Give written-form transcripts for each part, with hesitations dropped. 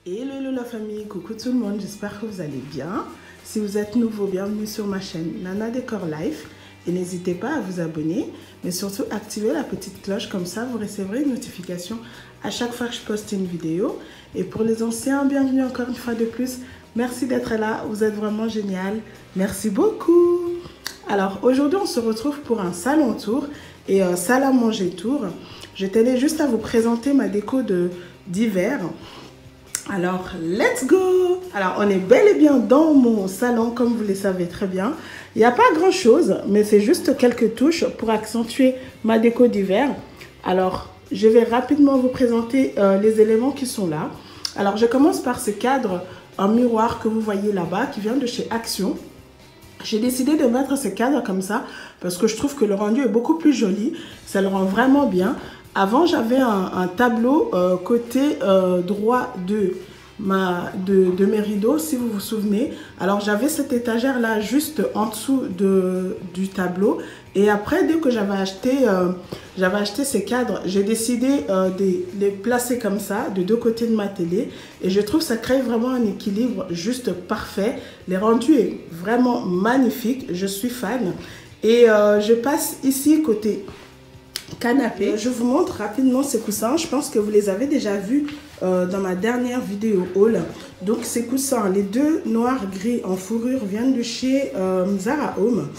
Hello la famille, coucou tout le monde, j'espère que vous allez bien. Si vous êtes nouveau, bienvenue sur ma chaîne Nana Décor Life et n'hésitez pas à vous abonner, mais surtout activer la petite cloche, comme ça vous recevrez une notification à chaque fois que je poste une vidéo. Et pour les anciens, bienvenue encore une fois de plus, merci d'être là, vous êtes vraiment génial, merci beaucoup. Alors aujourd'hui on se retrouve pour un salon tour et salle à manger tour. Je tenais juste à vous présenter ma déco d'hiver. Alors, let's go! Alors, on est bel et bien dans mon salon, comme vous le savez très bien. Il n'y a pas grand-chose, mais c'est juste quelques touches pour accentuer ma déco d'hiver. Alors, je vais rapidement vous présenter les éléments qui sont là. Alors, je commence par ce cadre en miroir que vous voyez là-bas, qui vient de chez Action. J'ai décidé de mettre ce cadre comme ça, parce que je trouve que le rendu est beaucoup plus joli. Ça le rend vraiment bien. Avant, j'avais un tableau côté droit de mes rideaux, si vous vous souvenez. Alors, j'avais cette étagère-là juste en dessous du tableau. Et après, dès que j'avais acheté ces cadres, j'ai décidé de les placer comme ça, de deux côtés de ma télé. Et je trouve que ça crée vraiment un équilibre juste parfait. Le rendu est vraiment magnifique. Je suis fan. Et je passe ici côté canapé. Je vous montre rapidement ces coussins. Je pense que vous les avez déjà vus dans ma dernière vidéo haul. Donc ces coussins, les deux noirs gris en fourrure viennent de chez Zara Home.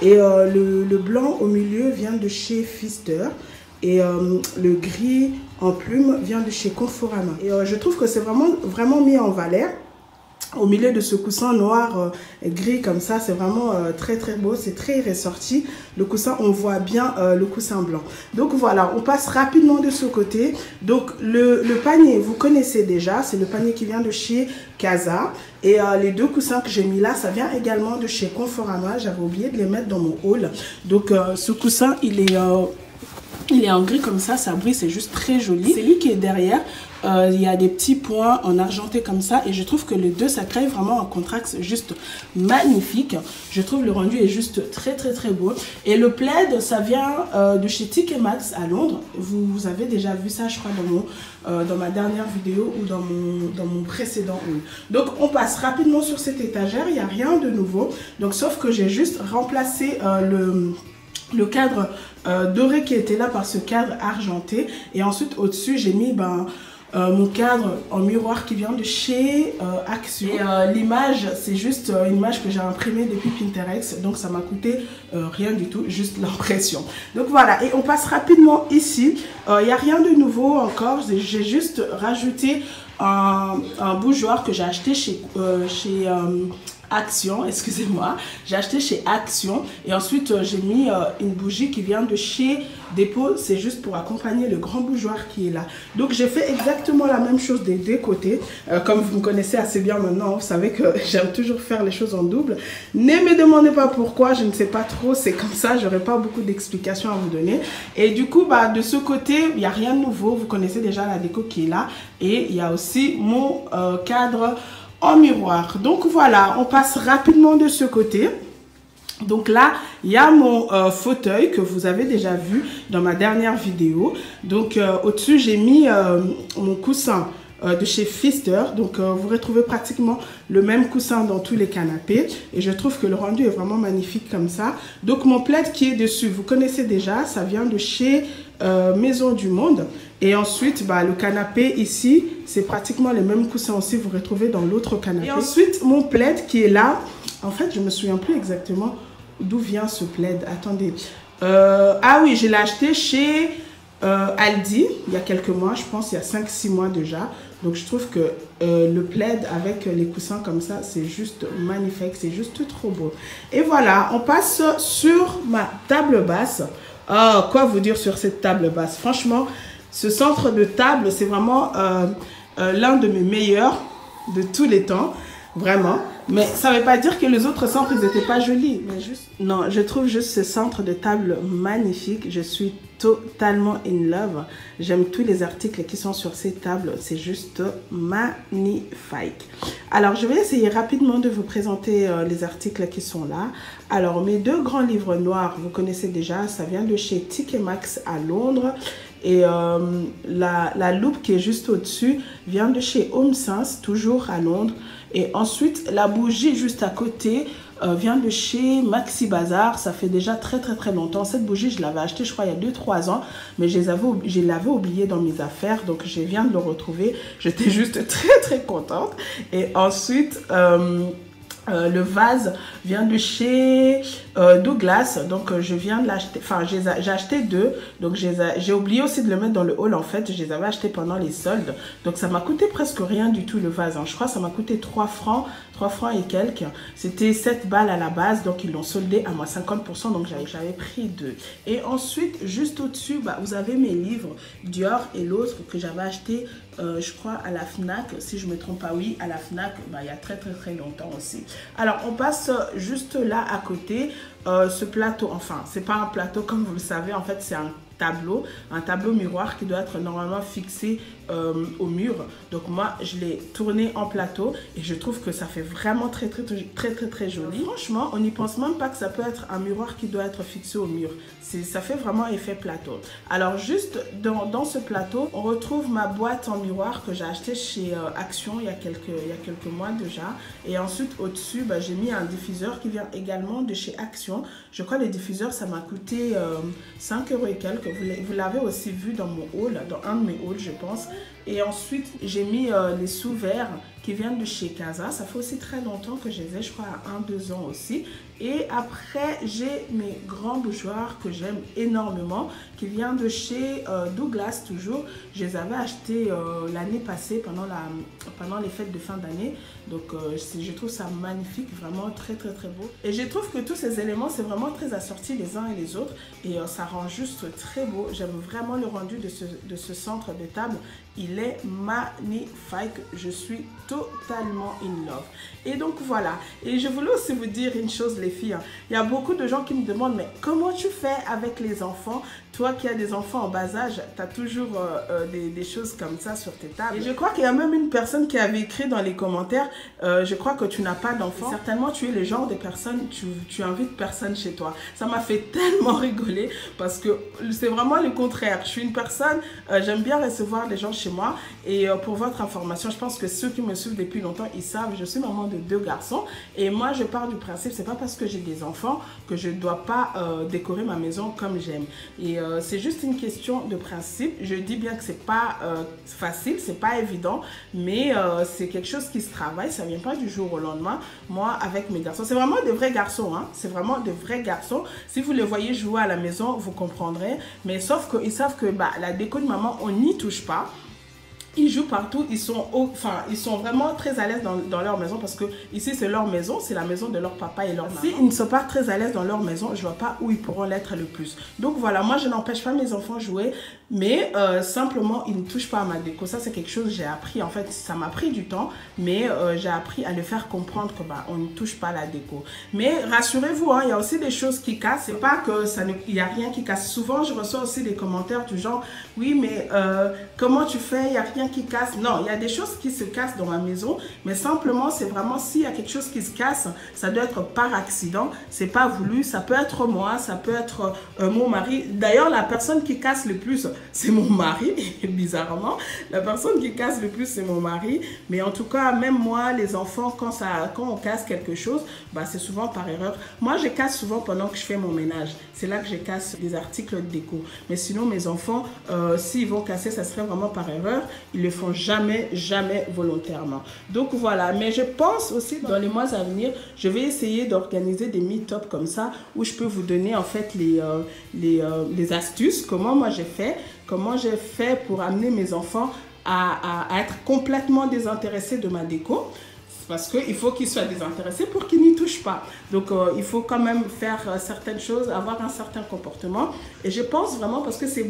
Et le blanc au milieu vient de chez Pfister. Et le gris en plume vient de chez Conforama. Et je trouve que c'est vraiment mis en valeur. Au milieu de ce coussin noir gris comme ça, c'est vraiment très beau, c'est très ressorti. Le coussin, on voit bien le coussin blanc. Donc voilà, on passe rapidement de ce côté. Donc le panier, vous connaissez déjà, c'est le panier qui vient de chez Casa. Et les deux coussins que j'ai mis là, ça vient également de chez Conforama. J'avais oublié de les mettre dans mon haul. Donc ce coussin, il est en gris comme ça brille, c'est juste très joli. C'est lui qui est derrière. Il y a des petits points en argenté comme ça. Et je trouve que les deux, ça crée vraiment un contraste juste magnifique. Je trouve le rendu est juste très beau. Et le plaid, ça vient de chez TK Maxx à Londres. Vous avez déjà vu ça, je crois, dans ma dernière vidéo ou dans mon précédent haul. Donc, on passe rapidement sur cette étagère. Il n'y a rien de nouveau. Donc, sauf que j'ai juste remplacé le cadre doré qui était là par ce cadre argenté. Et ensuite, au-dessus, j'ai mis mon cadre en miroir qui vient de chez Action. Et l'image, c'est juste une image que j'ai imprimée depuis Pinterest. Donc, ça m'a coûté rien du tout, juste l'impression. Donc, voilà. Et on passe rapidement ici. Il n'y a rien de nouveau encore. J'ai juste rajouté un bougeoir que j'ai acheté chez Action, excusez-moi, j'ai acheté chez Action et ensuite j'ai mis une bougie qui vient de chez Dépôt, c'est juste pour accompagner le grand bougeoir qui est là. Donc j'ai fait exactement la même chose des deux côtés, comme vous me connaissez assez bien maintenant, vous savez que j'aime toujours faire les choses en double. Ne me demandez pas pourquoi, je ne sais pas trop, c'est comme ça, j'aurai pas beaucoup d'explications à vous donner. Et du coup, de ce côté, il n'y a rien de nouveau, vous connaissez déjà la déco qui est là et il y a aussi mon cadre en miroir. Donc voilà, on passe rapidement de ce côté. Donc là, il y a mon fauteuil que vous avez déjà vu dans ma dernière vidéo. Donc au-dessus, j'ai mis mon coussin de chez Pfister. Donc vous retrouvez pratiquement le même coussin dans tous les canapés. Et je trouve que le rendu est vraiment magnifique comme ça. Donc mon plaid qui est dessus, vous connaissez déjà, ça vient de chez Maison du Monde. Et ensuite, le canapé ici, c'est pratiquement les mêmes coussins aussi, vous retrouvez dans l'autre canapé. Et ensuite, mon plaid qui est là, en fait, je ne me souviens plus exactement d'où vient ce plaid. Attendez. Ah oui, je l'ai acheté chez Aldi, il y a quelques mois, je pense, il y a 5-6 mois déjà. Donc, je trouve que le plaid avec les coussins comme ça, c'est juste magnifique, c'est juste trop beau. Et voilà, on passe sur ma table basse. Oh, quoi vous dire sur cette table basse? Franchement, ce centre de table, c'est vraiment l'un de mes meilleurs de tous les temps. Vraiment. Mais ça ne veut pas dire que les autres centres, ils n'étaient pas jolis. Mais juste... Non, je trouve juste ce centre de table magnifique. Je suis totalement in love. J'aime tous les articles qui sont sur ces tables. C'est juste magnifique. Alors, je vais essayer rapidement de vous présenter les articles qui sont là. Alors, mes deux grands livres noirs, vous connaissez déjà. Ça vient de chez TK Maxx à Londres. Et la loupe qui est juste au-dessus vient de chez HomeSense, toujours à Londres. Et ensuite, la bougie juste à côté vient de chez Maxi Bazar. Ça fait déjà très longtemps. Cette bougie, je l'avais achetée, je crois, il y a 2-3 ans. Mais je l'avais oubliée dans mes affaires. Donc, je viens de le retrouver. J'étais juste très contente. Et ensuite... le vase vient de chez Douglas, donc je viens de l'acheter, enfin j'ai acheté 2, donc j'ai oublié aussi de le mettre dans le haul en fait, je les avais achetés pendant les soldes, donc ça m'a coûté presque rien du tout le vase, hein. Je crois que ça m'a coûté 3 francs et quelques, c'était 7 balles à la base, donc ils l'ont soldé à moins 50%, donc j'avais pris 2. Et ensuite, juste au-dessus, bah, vous avez mes livres, Dior et l'autre que j'avais acheté, je crois à la Fnac, si je ne me trompe pas, oui, à la Fnac, bah, il y a très longtemps aussi. Alors, on passe juste là à côté, ce plateau, enfin, c'est pas un plateau comme vous le savez, en fait, c'est un tableau miroir qui doit être normalement fixé au mur. Donc moi je l'ai tourné en plateau et je trouve que ça fait vraiment très joli. Franchement, on n'y pense même pas que ça peut être un miroir qui doit être fixé au mur. Ça fait vraiment effet plateau. Alors juste dans ce plateau, on retrouve ma boîte en miroir que j'ai acheté chez Action il y a quelques mois déjà. Et ensuite au-dessus, bah, j'ai mis un diffuseur qui vient également de chez Action. Je crois que le diffuseur, ça m'a coûté 5 € et quelques. Vous l'avez aussi vu dans mon haul, dans un de mes hauls, je pense. Et ensuite, j'ai mis les sous-verts qui viennent de chez Casa. Ça fait aussi très longtemps que je les ai, je crois à 1-2 ans aussi. Et après, j'ai mes grands bougeoirs que j'aime énormément, qui viennent de chez Douglas toujours. Je les avais achetés l'année passée pendant les fêtes de fin d'année. Donc, je trouve ça magnifique, vraiment très beau. Et je trouve que tous ces éléments, c'est vraiment très assorti les uns et les autres. Et ça rend juste très beau. J'aime vraiment le rendu de ce centre de table. Il est magnifique. Je suis totalement in love. Et donc voilà. Et je voulais aussi vous dire une chose, les filles. Il y a beaucoup de gens qui me demandent, mais comment tu fais avec les enfants? Toi qui as des enfants en bas âge, tu as toujours des choses comme ça sur tes tables. Et je crois qu'il y a même une personne qui avait écrit dans les commentaires, je crois que tu n'as pas d'enfant. Certainement, tu es le genre de personne, tu invites personne chez toi. Ça m'a fait tellement rigoler parce que c'est vraiment le contraire. Je suis une personne, j'aime bien recevoir les gens chez moi. Et pour votre information, je pense que ceux qui me suivent depuis longtemps, ils savent, je suis maman de 2 garçons. Et moi, je pars du principe, c'est pas parce que j'ai des enfants que je ne dois pas décorer ma maison comme j'aime. Et c'est juste une question de principe. Je dis bien que c'est pas facile, c'est pas évident, mais c'est quelque chose qui se travaille. Ça vient pas du jour au lendemain. Moi, avec mes garçons, c'est vraiment de vrais garçons, hein. C'est vraiment de vrais garçons. Si vous les voyez jouer à la maison, vous comprendrez. Mais sauf qu'ils savent que bah, la déco de maman, on n'y touche pas. Ils jouent partout, ils sont vraiment très à l'aise dans leur maison parce que ici c'est leur maison, c'est la maison de leur papa et leur maman. S'ils ne sont pas très à l'aise dans leur maison, je ne vois pas où ils pourront l'être le plus. Donc voilà, moi je n'empêche pas mes enfants de jouer, mais simplement ils ne touchent pas à ma déco. Ça c'est quelque chose que j'ai appris, en fait ça m'a pris du temps, mais j'ai appris à le faire comprendre que bah, on ne touche pas à la déco. Mais rassurez-vous, hein, il y a aussi des choses qui cassent, c'est pas que il n'y a rien qui casse. Souvent je reçois aussi des commentaires du genre, oui mais comment tu fais, il n'y a rien qui casse. Non, il y a des choses qui se cassent dans ma maison, mais simplement c'est vraiment s'il y a quelque chose qui se casse, ça doit être par accident, c'est pas voulu, ça peut être moi, ça peut être mon mari. D'ailleurs la personne qui casse le plus c'est mon mari, bizarrement la personne qui casse le plus c'est mon mari, mais en tout cas même moi les enfants quand on casse quelque chose, bah, c'est souvent par erreur. Moi je casse souvent pendant que je fais mon ménage, c'est là que je casse des articles de déco, mais sinon mes enfants s'ils vont casser ça serait vraiment par erreur. Ils ne le font jamais volontairement. Donc voilà, mais je pense aussi dans les mois à venir, je vais essayer d'organiser des meet-up comme ça où je peux vous donner en fait les astuces, comment moi j'ai fait pour amener mes enfants à être complètement désintéressés de ma déco. Parce qu'il faut qu'ils soient désintéressés pour qu'ils n'y touchent pas. Donc, il faut quand même faire certaines choses, avoir un certain comportement. Et je pense vraiment, parce que c'est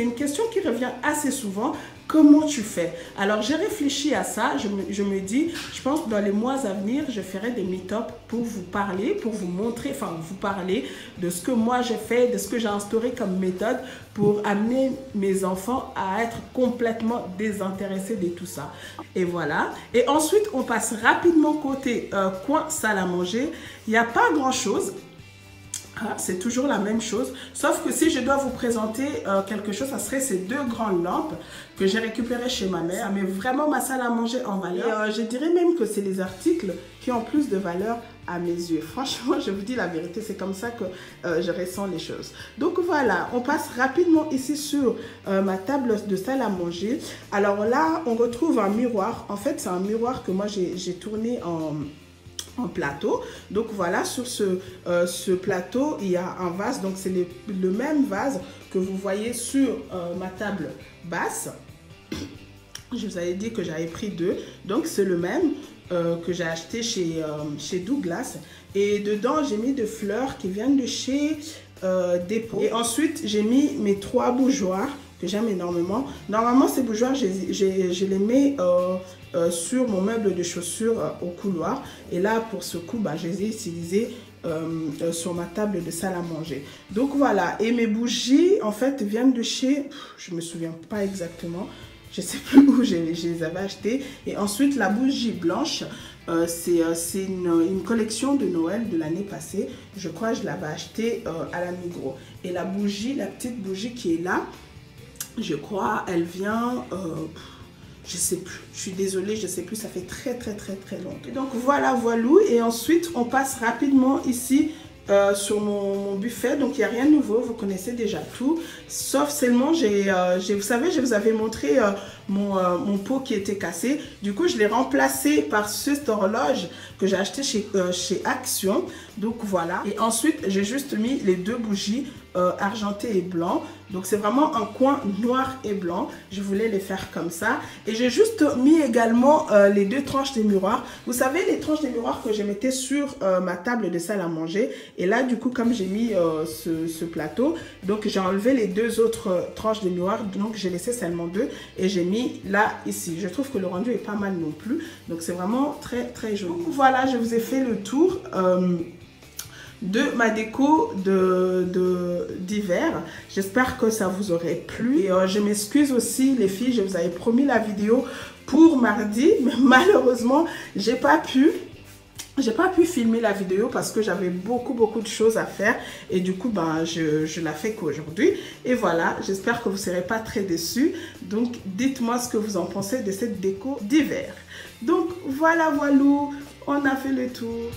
une question qui revient assez souvent, comment tu fais? Alors, j'ai réfléchi à ça. Je me dis, je pense que dans les mois à venir, je ferai des meet-up pour vous parler, pour vous montrer, enfin, vous parler de ce que moi j'ai fait, de ce que j'ai instauré comme méthode pour amener mes enfants à être complètement désintéressés de tout ça. Et voilà. Et ensuite, on passe rapidement côté coin salle à manger. Il n'y a pas grand-chose. c'est toujours la même chose, sauf que si je dois vous présenter quelque chose, ça serait ces deux grandes lampes que j'ai récupérées chez ma mère. Ça met vraiment ma salle à manger en valeur. Et je dirais même que c'est les articles qui ont plus de valeur à mes yeux. Franchement, je vous dis la vérité, c'est comme ça que je ressens les choses. Donc voilà, on passe rapidement ici sur ma table de salle à manger. Alors là, on retrouve un miroir. En fait, c'est un miroir que moi j'ai tourné en plateau. Donc voilà, sur ce plateau, il y a un vase. Donc c'est le même vase que vous voyez sur ma table basse. Je vous avais dit que j'avais pris deux. Donc c'est le même que j'ai acheté chez Douglas. Et dedans, j'ai mis des fleurs qui viennent de chez Dépôt. Et ensuite, j'ai mis mes 3 bougeoirs que j'aime énormément. Normalement, ces bougeoirs, je les mets sur mon meuble de chaussures au couloir. Et là, pour ce coup, je les ai utilisés sur ma table de salle à manger. Donc voilà, et mes bougies, en fait, viennent de chez... Je ne me souviens pas exactement. Je ne sais plus où je les avais achetées. Et ensuite, la bougie blanche, c'est une collection de Noël de l'année passée. Je crois que je l'avais achetée à la Migros. Et la bougie, la petite bougie qui est là, je crois, elle vient, je sais plus, je suis désolée, je sais plus, ça fait très longtemps. Donc voilà, voilou, et ensuite on passe rapidement ici sur mon buffet. Donc il n'y a rien de nouveau, vous connaissez déjà tout, sauf seulement, vous savez, je vous avais montré mon pot qui était cassé. Du coup, je l'ai remplacé par cette horloge que j'ai acheté chez Action. Donc voilà, et ensuite j'ai juste mis les 2 bougies argenté et blanc. Donc c'est vraiment un coin noir et blanc. Je voulais les faire comme ça. Et j'ai juste mis également les 2 tranches des miroirs. Vous savez, les tranches des miroirs que je mettais sur ma table de salle à manger. Et là, du coup, comme j'ai mis ce plateau, donc j'ai enlevé les 2 autres tranches de miroirs. Donc j'ai laissé seulement 2 et j'ai mis là, ici. Je trouve que le rendu est pas mal non plus. Donc c'est vraiment très joli. Donc voilà, je vous ai fait le tour de ma déco d'hiver. J'espère que ça vous aurait plu. Et je m'excuse aussi les filles, je vous avais promis la vidéo pour mardi, mais malheureusement j'ai pas pu filmer la vidéo parce que j'avais beaucoup de choses à faire et du coup je la fais qu'aujourd'hui. Et voilà, j'espère que vous ne serez pas très déçus. Donc dites-moi ce que vous en pensez de cette déco d'hiver. Donc voilà, voilou, on a fait le tour.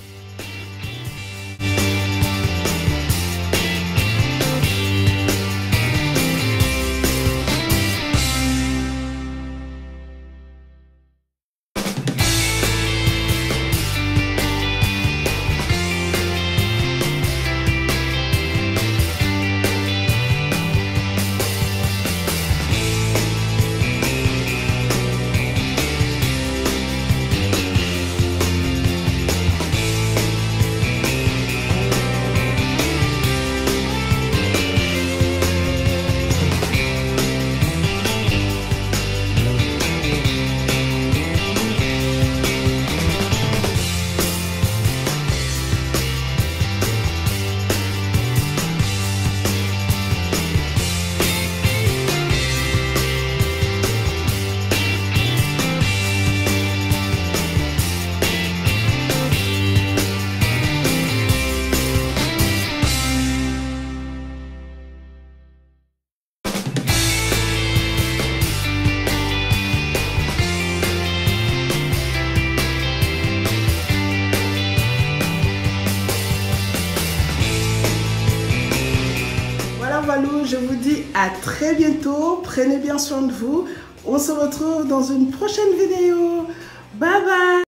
Je vous dis à très bientôt. Prenez bien soin de vous. On se retrouve dans une prochaine vidéo. Bye bye.